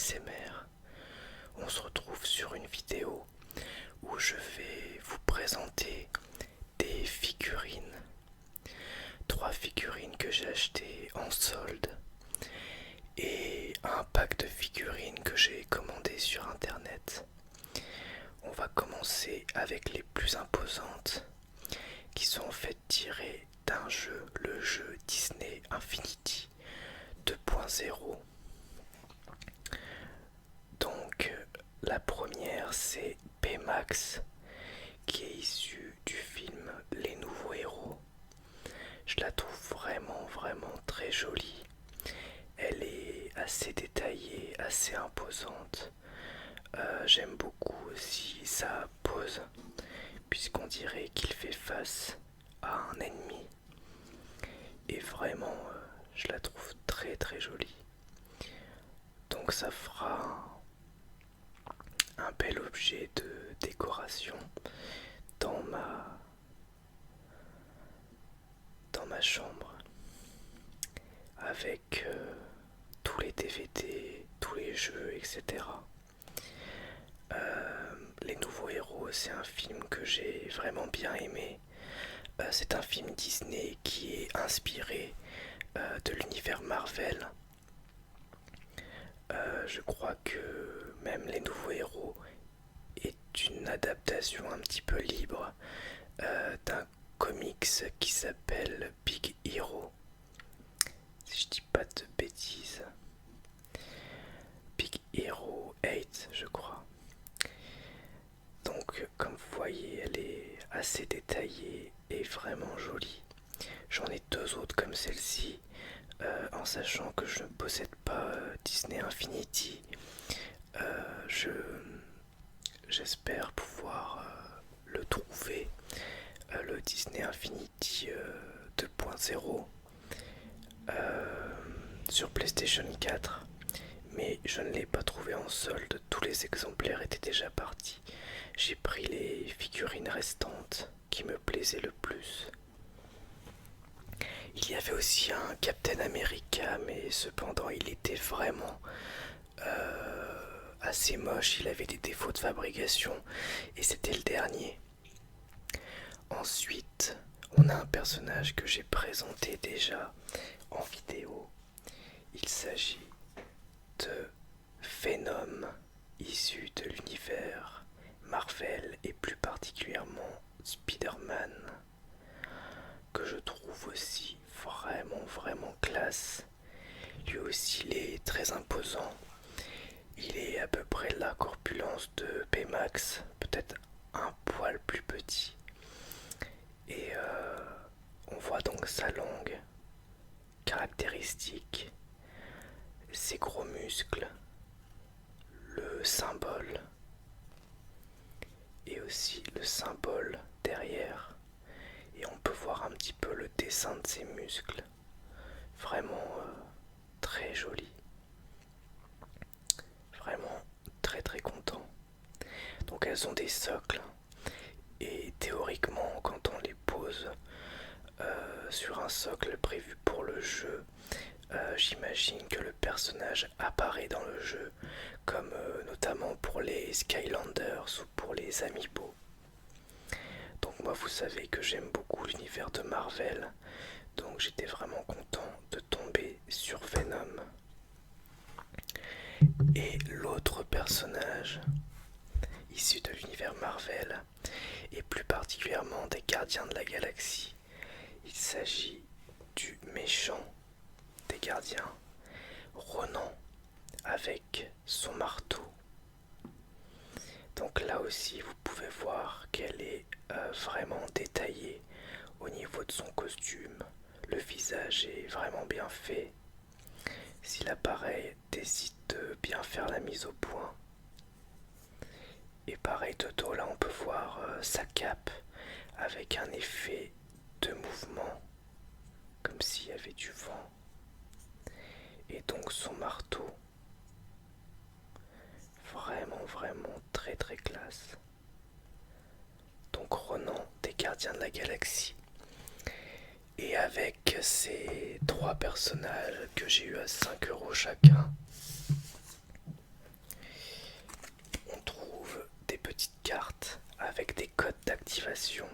ASMR. On se retrouve sur une vidéo où je vais vous présenter des figurines. 3 figurines que j'ai achetées en solde et un pack de figurines que j'ai commandé sur internet. On va commencer avec les plus imposantes qui sont en fait tirées d'un jeu, le jeu Disney Infinity 2.0. Donc la première c'est Baymax qui est issue du film Les Nouveaux Héros. Je la trouve vraiment très jolie. Elle est assez détaillée, assez imposante. J'aime beaucoup aussi sa pose puisqu'on dirait qu'il fait face à un ennemi. Et vraiment, je la trouve très jolie. Donc ça fera un bel objet de décoration dans ma chambre avec tous les DVD, tous les jeux, etc. Les Nouveaux Héros, c'est un film que j'ai vraiment bien aimé. C'est un film Disney qui est inspiré de l'univers Marvel. Je crois que même Les Nouveaux Héros est une adaptation un petit peu libre d'un comics qui s'appelle Big Hero. Si je dis pas de bêtises. Big Hero 8, je crois. Donc, comme vous voyez, elle est assez détaillée et vraiment jolie. J'en ai 2 autres comme celle-ci, en sachant que je ne possède pas Disney Infinity. J'espère pouvoir le trouver, le Disney Infinity 2.0 sur PlayStation 4, mais je ne l'ai pas trouvé en solde, tous les exemplaires étaient déjà partis. J'ai pris les figurines restantes qui me plaisaient le plus. Il y avait aussi un Captain America, mais cependant il était vraiment assez moche, il avait des défauts de fabrication et c'était le dernier. Ensuite, on a un personnage que j'ai présenté déjà en vidéo. Il s'agit de Venom, issu de l'univers Marvel et plus particulièrement Spider-Man, que je trouve aussi vraiment classe. Lui aussi il est très imposant. Il est à peu près la corpulence de Baymax, peut-être un poil plus petit. Et on voit donc sa langue caractéristique, ses gros muscles, le symbole et aussi le symbole derrière. Et on peut voir un petit peu le dessin de ses muscles. Vraiment très joli. Vraiment très content. Donc elles ont des socles et théoriquement quand on les pose sur un socle prévu pour le jeu, j'imagine que le personnage apparaît dans le jeu comme notamment pour les Skylanders ou pour les Amiibo. Donc moi vous savez que j'aime beaucoup l'univers de Marvel, donc j'étais vraiment content de tomber sur Venom. Et l'autre personnage issu de l'univers Marvel et plus particulièrement des Gardiens de la Galaxie, il s'agit du méchant des Gardiens, Ronan, avec son marteau. Donc là aussi vous pouvez voir qu'elle est vraiment détaillée au niveau de son costume. Le visage est vraiment bien fait. Si l'appareil décide de bien faire la mise au point. Et pareil de dos, là on peut voir sa cape avec un effet de mouvement comme s'il y avait du vent. Et donc son marteau, vraiment très classe. Donc Ronan des Gardiens de la Galaxie. Et avec ces 3 personnages que j'ai eu à 5 € chacun, cartes avec des codes d'activation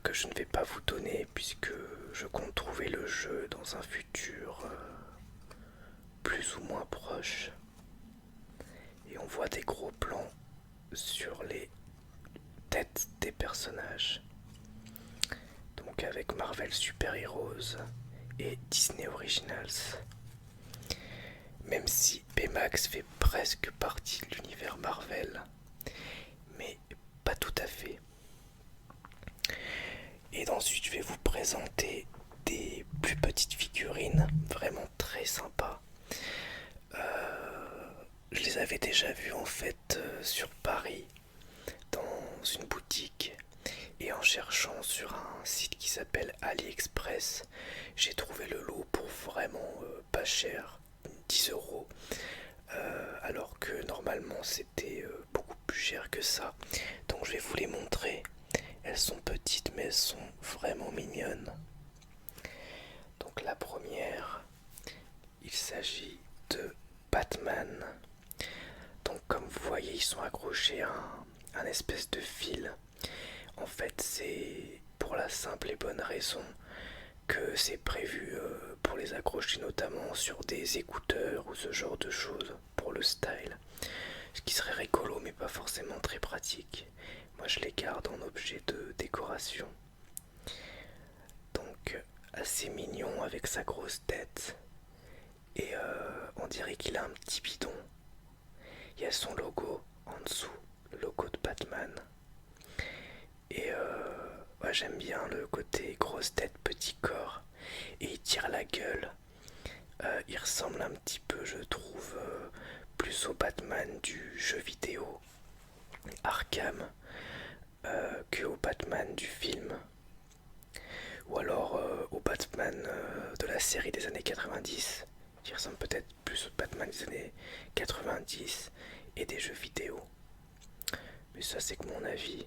que je ne vais pas vous donner puisque je compte trouver le jeu dans un futur plus ou moins proche. Et on voit des gros plans sur les têtes des personnages. Donc avec Marvel Super Heroes et Disney Originals. Même si Baymax fait presque partie de l'univers Marvel, mais pas tout à fait. Et ensuite je vais vous présenter des plus petites figurines vraiment très sympas. Je les avais déjà vues en fait sur Paris dans une boutique, et en cherchant sur un site qui s'appelle AliExpress, j'ai trouvé le lot pour vraiment pas cher, 10 €, alors que normalement c'était beaucoup plus cher que ça. Donc je vais vous les montrer. Elles sont petites mais elles sont vraiment mignonnes. Donc la première, il s'agit de Batman. Donc comme vous voyez, ils sont accrochés à un espèce de fil. En fait, c'est pour la simple et bonne raison que c'est prévu pour les accrocher notamment sur des écouteurs ou ce genre de choses pour le style. Ce qui serait rigolo mais pas forcément très pratique. Moi je les garde en objet de décoration. Donc assez mignon avec sa grosse tête. Et on dirait qu'il a un petit bidon. Il y a son logo en dessous, le logo de Batman. Et ouais, j'aime bien le côté grosse tête, petit corps. Et il tire la gueule. Il ressemble un petit peu, je trouve, plus au Batman du jeu vidéo Arkham que au Batman du film. Ou alors au Batman de la série des années 90, qui ressemble peut-être plus au Batman des années 90 et des jeux vidéo. Mais ça, c'est que mon avis.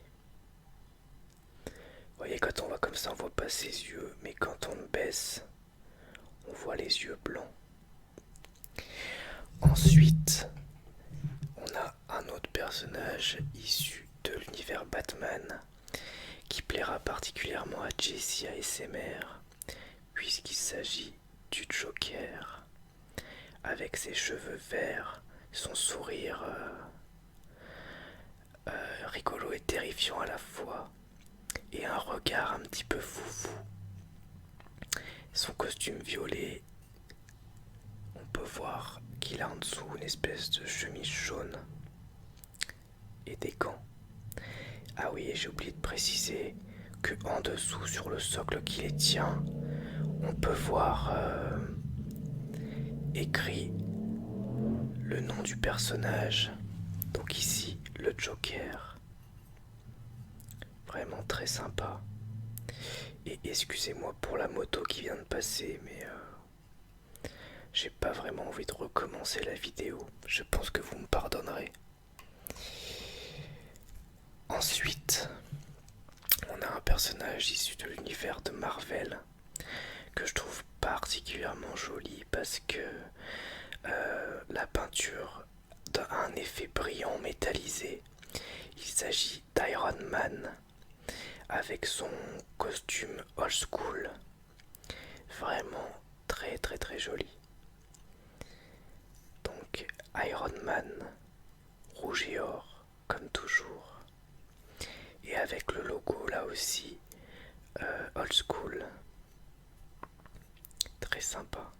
Vous voyez, quand on va comme ça, on voit pas ses yeux, mais quand on le baisse, on voit les yeux blancs. Ensuite, on a un autre personnage issu de l'univers Batman qui plaira particulièrement à Jessie ASMR, puisqu'il s'agit du Joker, avec ses cheveux verts, son sourire rigolo et terrifiant à la fois, et un regard un petit peu foufou. Son costume violet, on peut voir qu'il a en dessous une espèce de chemise jaune et des gants. Ah oui, et j'ai oublié de préciser que en dessous, sur le socle qui les tient, on peut voir écrit le nom du personnage. Donc ici, le Joker. Vraiment très sympa. Et excusez-moi pour la moto qui vient de passer, mais j'ai pas vraiment envie de recommencer la vidéo. Je pense que vous me pardonnerez. Ensuite, on a un personnage issu de l'univers de Marvel que je trouve particulièrement joli parce que la peinture a un effet brillant métallisé. Il s'agit d'Iron Man avec son costume old school, vraiment très très très joli. Donc Iron Man, rouge et or comme toujours, et avec le logo là aussi old school, très sympa.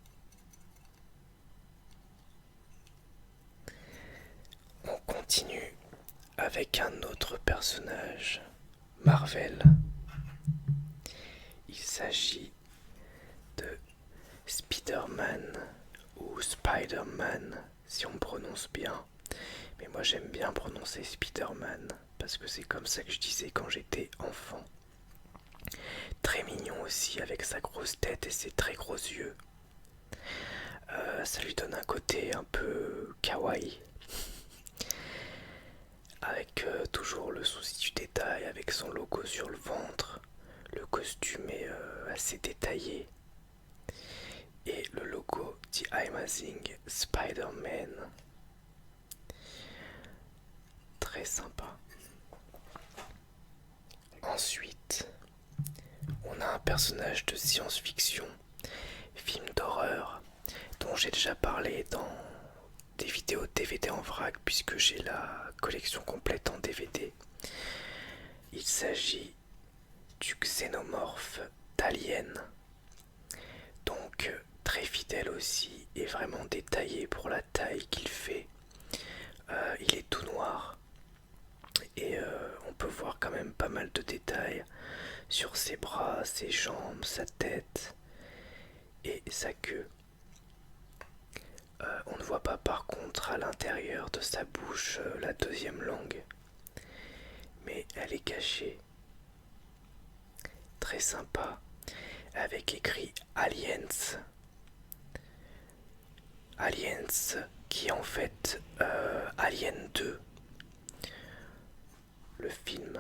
On continue avec un autre personnage Marvel. Il s'agit de Spider-Man ou Spider-Man si on prononce bien. Mais moi j'aime bien prononcer Spider-Man parce que c'est comme ça que je disais quand j'étais enfant. Très mignon aussi avec sa grosse tête et ses très gros yeux. Ça lui donne un côté un peu kawaii. Avec toujours le souci du détail, avec son logo sur le ventre. Le costume est assez détaillé. Et le logo The Amazing Spider-Man. Très sympa. Ensuite, on a un personnage de science-fiction, film d'horreur, dont j'ai déjà parlé dans des vidéos DVD en vrac puisque j'ai la collection complète en DVD. Il s'agit du xénomorphe d'Alien, donc très fidèle aussi et vraiment détaillé pour la taille qu'il fait. Il est tout noir et on peut voir quand même pas mal de détails sur ses bras, ses jambes, sa tête et sa queue. On ne voit pas par contre à l'intérieur de sa bouche la deuxième langue, mais elle est cachée. Très sympa, avec écrit Aliens. Aliens qui est en fait Alien 2, le film.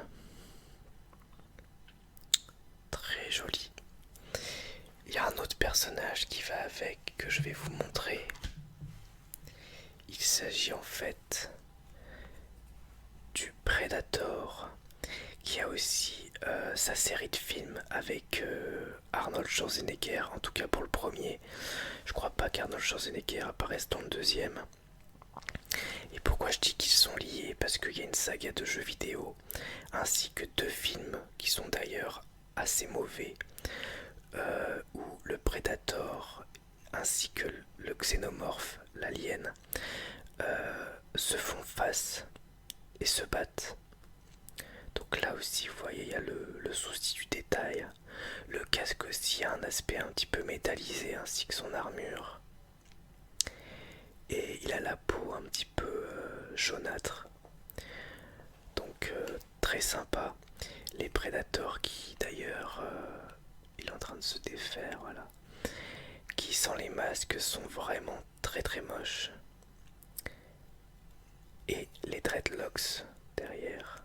Très joli. Il y a un autre personnage qui va avec que je vais vous montrer. Il s'agit en fait du Predator qui a aussi sa série de films avec Arnold Schwarzenegger, en tout cas pour le premier. Je crois pas qu'Arnold Schwarzenegger apparaisse dans le deuxième. Et pourquoi je dis qu'ils sont liés? Parce qu'il y a une saga de jeux vidéo ainsi que 2 films qui sont d'ailleurs assez mauvais, où le Predator ainsi que le xénomorphe, l'alien, se font face et se battent. Donc là aussi, vous voyez, il y a le souci du détail. Le casque aussi a un aspect un petit peu métallisé ainsi que son armure. Et il a la peau un petit peu jaunâtre. Donc très sympa. Les prédateurs qui d'ailleurs, il est en train de se défaire, voilà. Qui sans les masques sont vraiment très très moches. Et les dreadlocks derrière.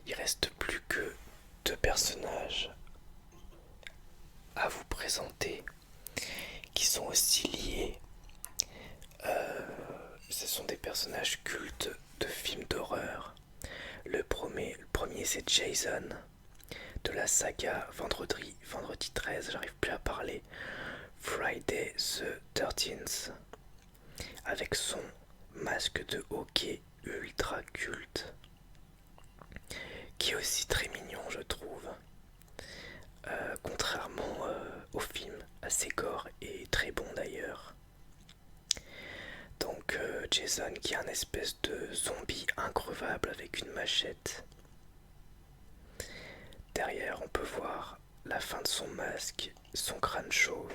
Il reste plus que 2 personnages à vous présenter qui sont aussi liés. Ce sont des personnages cultes de films d'horreur. Le premier c'est Jason de la saga Vendredi 13, j'arrive plus à parler. Friday the 13th avec son masque de hockey ultra culte qui est aussi très mignon je trouve, contrairement au film assez gore et très bon d'ailleurs. Donc Jason qui est un espèce de zombie increvable avec une machette. Derrière on peut voir la fin de son masque, son crâne chauve.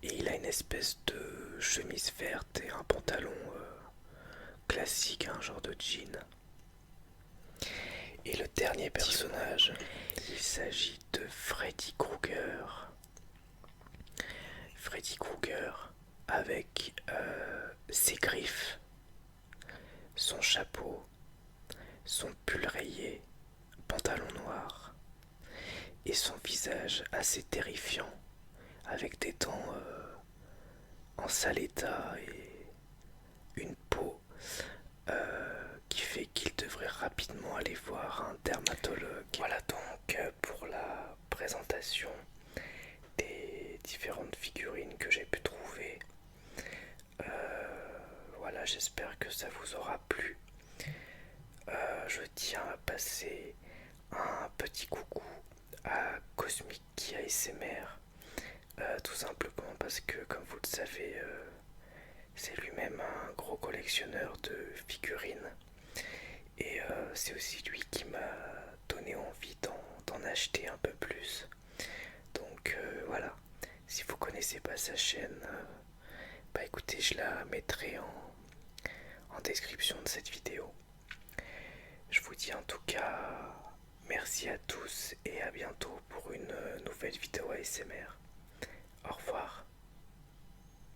Et il a une espèce de chemise verte et un pantalon classique, un genre de jean. Et le dernier personnage, il s'agit de Freddy Krueger. Freddy Krueger avec ses griffes, son chapeau, son pull rayé, pantalon noir et son visage assez terrifiant avec des dents en sale état et une peau qui fait qu'il devrait rapidement aller voir un dermatologue. Voilà donc pour la présentation des différentes figurines que j'ai pu trouver. Voilà, j'espère que ça vous aura plu. Je tiens à passer un petit coucou à Cosmic ASMR, tout simplement parce que, comme vous le savez, c'est lui-même un gros collectionneur de figurines et c'est aussi lui qui m'a donné envie d'en acheter un peu plus. Donc voilà, si vous connaissez pas sa chaîne, bah écoutez, je la mettrai en description de cette vidéo. Je vous dis en tout cas merci à tous et à bientôt pour une nouvelle vidéo ASMR. Au revoir.